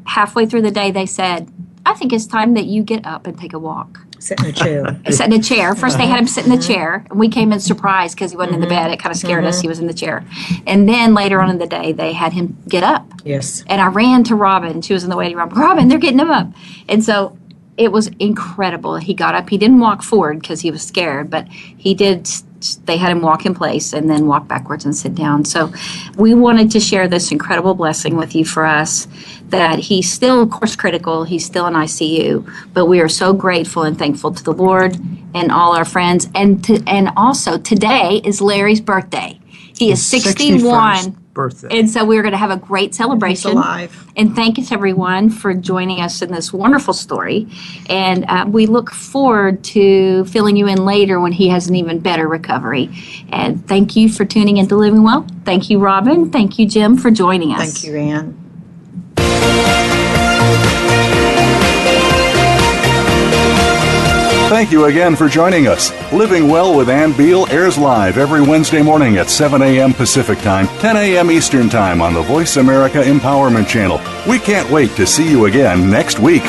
halfway through the day, they said, "I think it's time that you get up and take a walk." Sit in a chair. Sit in a chair. First, they had him sit in the chair. And we came in surprised because he wasn't in the bed. It kind of scared us. He was in the chair. And then later on in the day, they had him get up. Yes. And I ran to Robin. She was in the waiting room. "Robin, they're getting him up." And so it was incredible. He got up. He didn't walk forward because he was scared, but he did. They had him walk in place and then walk backwards and sit down. So we wanted to share this incredible blessing with you for us, that he's still, of course, critical. He's still in ICU, but we are so grateful and thankful to the Lord and all our friends. And also today is Larry's birthday. He is 61. Birthday. And so we're going to have a great celebration. He's alive. And thank you to everyone for joining us in this wonderful story. And we look forward to filling you in later when he has an even better recovery. And thank you for tuning in to Living Well. Thank you, Robin. Thank you, Jim, for joining us. Thank you, Ann. Thank you again for joining us. Living Well with Ann Beal airs live every Wednesday morning at 7 a.m. Pacific Time, 10 a.m. Eastern Time on the Voice America Empowerment Channel. We can't wait to see you again next week.